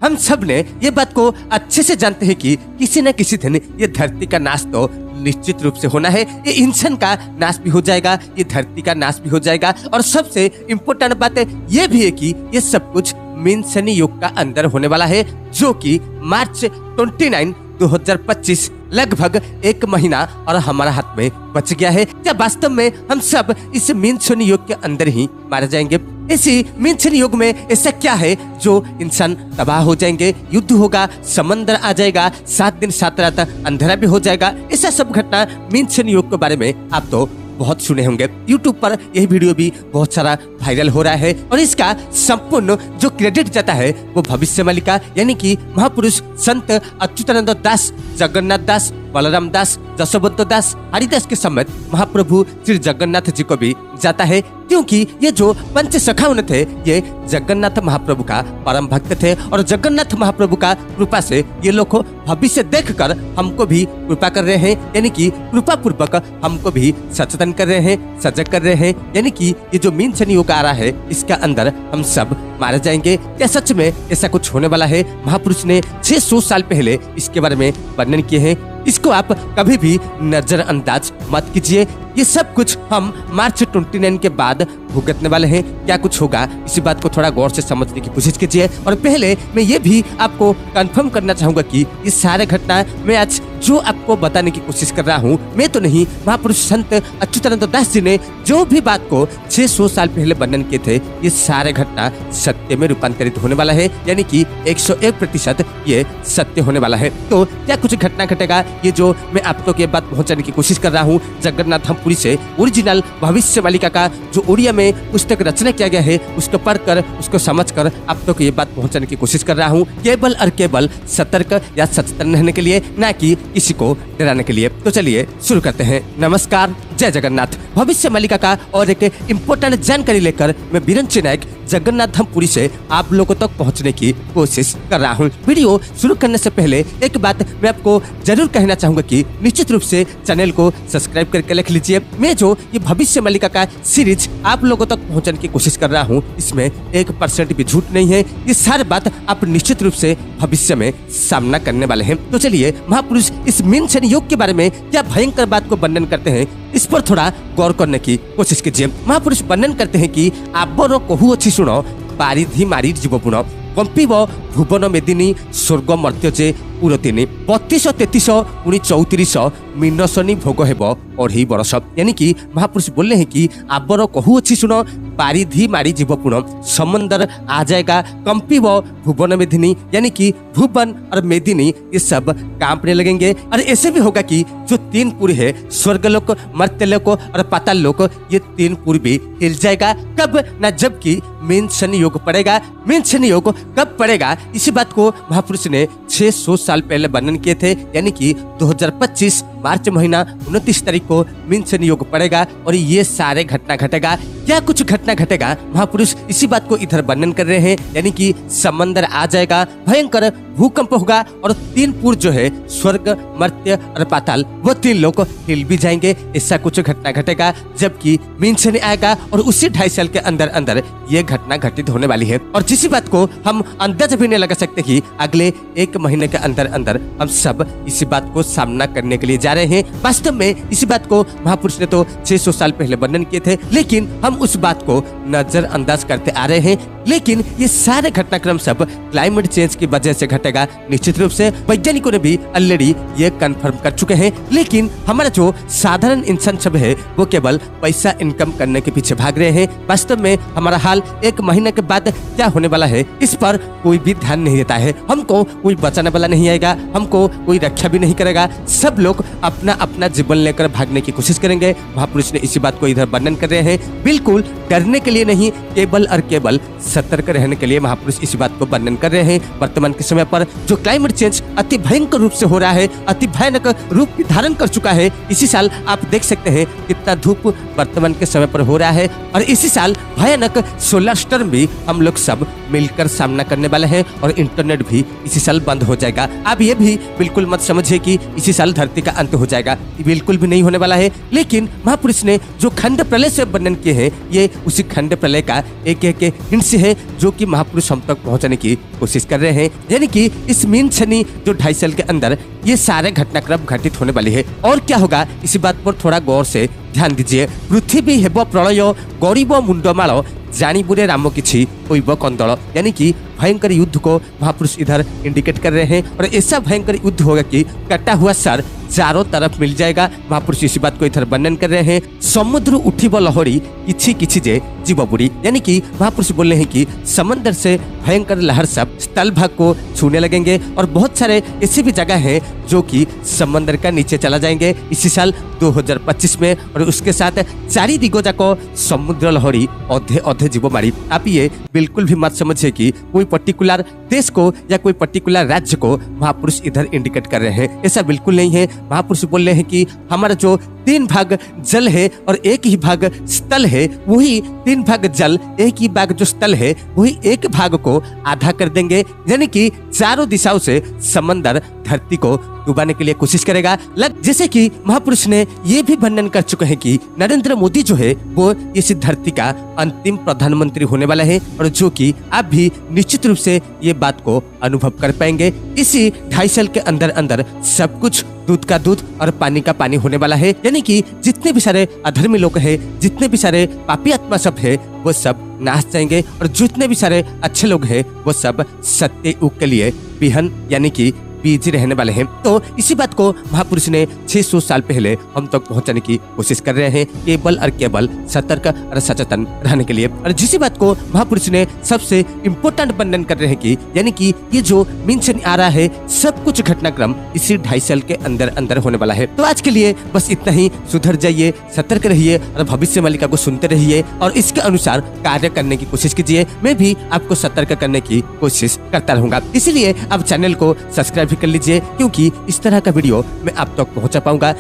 हम सब ने ये बात को अच्छे से जानते हैं कि किसी न किसी दिन ये धरती का नाश तो निश्चित रूप से होना है। ये इंसान का नाश भी हो जाएगा, ये धरती का नाश भी हो जाएगा। और सबसे इम्पोर्टेंट बात ये भी है कि ये सब कुछ मीन शनि योग का अंदर होने वाला है, जो कि मार्च 29, 2025 लगभग 1 महीना और हमारा हाथ में बच गया है। क्या वास्तव में हम सब इस मीन शनि योग के अंदर ही मारे जाएंगे? इसी मीन शनि योग में ऐसा क्या है जो इंसान तबाह हो जाएंगे, युद्ध होगा, समंदर आ जाएगा, 7 दिन 7 रात अंधेरा भी हो जाएगा? ऐसा सब घटना मीन शनि योग के बारे में आप तो बहुत सुने होंगे। YouTube पर यही वीडियो भी बहुत सारा वायरल हो रहा है और इसका संपूर्ण जो क्रेडिट जाता है वो भविष्य मालिका यानी कि महापुरुष संत अच्युतानंद दास, जगन्नाथ दास, बलराम दास, जसोबंत दास, हरिदास के समेत महाप्रभु श्री जगन्नाथ जी को भी जाता है, क्योंकि ये जो पंच सखावन थे ये जगन्नाथ महाप्रभु का परम भक्त थे और जगन्नाथ महाप्रभु का कृपा से ये लोग भविष्य देखकर हमको भी कृपा कर रहे हैं, यानी कि कृपा पूर्वक हमको भी सचेतन कर रहे हैं, सजग कर रहे हैं। यानी कि ये जो मीन शनि योग आ रहा है इसका अंदर हम सब मारे जाएंगे। क्या सच में ऐसा कुछ होने वाला है? महापुरुष ने 600 साल पहले इसके बारे में वर्णन किए हैं। इसको आप कभी भी नजरअंदाज मत कीजिए। ये सब कुछ हम मार्च 29 के बाद भुगतने वाले हैं। क्या कुछ होगा इसी बात को थोड़ा गौर से समझने की कोशिश कीजिए। और पहले मैं ये भी आपको कंफर्म करना चाहूंगा कि ये सारे घटना मैं आज जो आपको बताने की कोशिश कर रहा हूँ, मैं तो नहीं, महापुरुष संत अच्युतानंद दास जी ने जो भी बात को 600 साल पहले वर्णन किए थे, ये सारे घटना सत्य में रूपांतरित होने वाला है, यानी कि 101% ये सत्य होने वाला है। तो क्या कुछ घटना घटेगा, ये जो मैं आप तक ये बात पहुंचाने की कोशिश कर रहा हूँ जगन्नाथपुरी से ओरिजिनल भविष्य मालिका का जो उड़िया में पुस्तक रचना किया गया है उसको पढ़कर उसको समझकर आप तक ये बात पहुंचाने की कोशिश कर रहा हूँ, केवल और केवल सतर्क या सचेतन रहने के लिए, ना कि किसी को डराने के लिए। तो चलिए शुरू करते हैं। नमस्कार, जय जगन्नाथ। भविष्य मालिका का और एक इम्पोर्टेंट जानकारी लेकर मैं बिरंची नायक जगन्नाथपुरी से आप लोगों तक पहुंचने की कोशिश कर रहा हूं। वीडियो शुरू करने से पहले एक बात मैं आपको जरूर कहना चाहूंगा कि निश्चित रूप से चैनल को सब्सक्राइब करके रख लीजिए। मैं जो ये भविष्य मालिका का सीरीज आप लोगों तक पहुंचाने की कोशिश कर रहा हूं, इसमें 1% भी झूठ नहीं है। ये सारी बात आप निश्चित रूप से भविष्य में सामना करने वाले हैं। तो चलिए, महापुरुष इस मीन शनि योग के बारे में क्या भयंकर बात को वर्णन करते हैं, इस पर थोड़ा गौर करने की कोशिश कीजिए। महापुरुष वर्णन करते हैं कि आबर कहु अच्छी सुनो पारिधि मारी जीवपुण कंपिब भुवन मेदिनी स्वर्ग मर्त्य जे पुरतिनी 32 33 पुणी 34 मीन शनि भोग हेब 2.5 वर्ष। यानी कि महापुरुष बोल रहे हैं कि आबर कहु अच्छी सुनो पारिधि मारी जीवपुण, समंदर आ जाएगा, कंपिब भुवन मेदिनी यानी कि भुवन और मेदिनी ये सब कांपने लगेंगे। और ऐसे भी होगा कि जो 3 पुर है, स्वर्गलोक, मर्त्यलोक और पाताल लोक, ये 3 पुर भी हिल जाएगा। कब ना जबकि मीन शनि योग पड़ेगा। मीन शनि योग कब पड़ेगा, इसी बात को महापुरुष ने 600 साल पहले वर्णन किए थे, यानी कि 2025 मार्च महीना 29 तारीख को मीन शनि योग पड़ेगा और ये सारे घटना घटेगा। क्या कुछ घटना घटेगा, महापुरुष इसी बात को इधर वर्णन कर रहे हैं, यानी कि समंदर आ जाएगा, भयंकर भूकंप होगा और 3 पुर जो है, स्वर्ग, मर्त्य और पाताल, वो 3 लोग हिल भी जाएंगे। ऐसा कुछ घटना घटेगा जबकि मीन शनि आएगा और उसी 2.5 साल के अंदर अंदर ये घटना घटित होने वाली है। और जिस बात को हम अंदाजा भी नहीं लगा सकते कि अगले 1 महीने के अंदर अंदर हम सब इसी बात को सामना करने के लिए जा रहे हैं। वास्तव में इसी बात को महापुरुष ने तो 600 साल पहले वर्णन किए थे, लेकिन हम उस बात को नजरअंदाज करते आ रहे हैं। लेकिन ये सारे घटनाक्रम सब क्लाइमेट चेंज की वजह से घटेगा। निश्चित रूप से वैज्ञानिकों ने भी ऑलरेडी ये कंफर्म कर चुके हैं। लेकिन हमारा जो साधारण इंसान सब है वो केवल पैसा इनकम करने के पीछे भाग रहे हैं। वास्तव में हमारा हाल 1 महीने के बाद क्या होने वाला है, इस पर कोई भी ध्यान नहीं देता है। हमको कोई बचाने वाला नहीं आएगा, हमको कोई रक्षा भी नहीं करेगा। सब लोग अपना अपना जीवन लेकर भागने की कोशिश करेंगे। महापुरुष ने इसी बात को इधर वर्णन कर रहे हैं। बिल्कुल डरने के लिए नहीं, केवल और केवल सतर्क रहने के लिए महापुरुष इसी बात को वर्णन कर रहे हैं। वर्तमान के समय पर जो क्लाइमेट चेंज अति भयंकर रूप से हो रहा है, अति भयानक रूप धारण कर चुका है। इसी साल आप देख सकते हैं कितना धूप वर्तमान के समय पर हो रहा है और इसी साल भयानक सोलर स्टॉर्म भी हम लोग सब मिलकर सामना करने वाले हैं और इंटरनेट भी इसी साल बंद हो जाएगा। आप ये भी बिल्कुल मत समझिए कि इसी साल धरती का अंत समाप्त हो जाएगा, ये बिल्कुल भी नहीं होने वाला है। लेकिन महापुरुष ने जो खंड प्रलय से वर्णन किए हैं ये उसी खंड प्रलय का एक एक हिंस है जो कि महापुरुष हम तक पहुंचाने की कोशिश कर रहे हैं। यानी कि इस मीन शनि जो 2.5 साल के अंदर ये सारे घटनाक्रम घटित होने वाली है। और क्या होगा इसी बात पर थोड़ा गौर से ध्यान दीजिए। पृथ्वी हेब प्रलय गरीब मुंडमाल जानिबुरे राम किछि होइब कंदल, यानी कि भयंकर युद्ध को महापुरुष इधर इंडिकेट कर रहे हैं। और ऐसा भयंकर युद्ध होगा कि कटा हुआ सर चारों तरफ मिल जाएगा। महापुरुष इसी बात को इधर वर्णन कर रहे हैं। समुद्र उठिब लहरी किछि किछि जे जीव बुड़ी, यानी कि महापुरुष बोल रहे हैं कि समंदर से भयंकर लहर सब स्थल भाग को छूने लगेंगे और बहुत सारे ऐसी भी जगह हैं जो कि समंदर का नीचे चला जाएंगे इसी साल 2025 में। और उसके साथ चारि दिगो जाको समुद्र लहरी अधे अधे जीव मारी। आप ये बिल्कुल भी मत समझिए कि कोई पर्टिकुलर देश को या कोई पर्टिकुलर राज्य को महापुरुष इधर इंडिकेट कर रहे हैं, ऐसा बिल्कुल नहीं है। महापुरुष बोल रहे हैं कि हमारा जो 3 भाग जल है और 1 ही भाग स्थल है, वही 3 भाग जल 1 ही भाग जो स्थल है वही 1 भाग को आधा कर देंगे। यानी कि चारों दिशाओं से समंदर धरती को डुबाने के लिए कोशिश करेगा। जैसे कि महापुरुष ने ये भी वर्णन कर चुके हैं कि नरेंद्र मोदी जो है वो इस धरती का अंतिम प्रधानमंत्री होने वाला है और जो कि आप भी निश्चित रूप से ये बात को अनुभव कर पाएंगे। इसी 2.5 साल के अंदर अंदर सब कुछ दूध का दूध और पानी का पानी होने वाला है। यानी कि जितने भी सारे अधर्मी लोग हैं, जितने भी सारे पापी आत्मा सब है वो सब नाश जाएंगे और जितने भी सारे अच्छे लोग हैं वो सब सत्य युग के लिए बिहन यानी कि बीज रहने वाले हैं। तो इसी बात को महापुरुष ने 600 साल पहले हम तक पहुंचाने की कोशिश कर रहे हैं, केवल और केवल सतर्क और सचेतन रहने के लिए। और जिसी बात को महापुरुष ने सबसे इम्पोर्टेंट वर्णन कर रहे हैं कि यानी कि ये जो मीन शनि आ रहा है सब कुछ घटनाक्रम इसी 2.5 साल के अंदर अंदर होने वाला है। तो आज के लिए बस इतना ही। सुधर जाइए, सतर्क रहिए और भविष्य मालिका को सुनते रहिए और इसके अनुसार कार्य करने की कोशिश कीजिए। मैं भी आपको सतर्क करने की कोशिश करता रहूंगा, इसीलिए आप चैनल को सब्सक्राइब कर लीजिए क्योंकि इस तरह का वीडियो मैं आप तक पहुंचा पाऊंगा।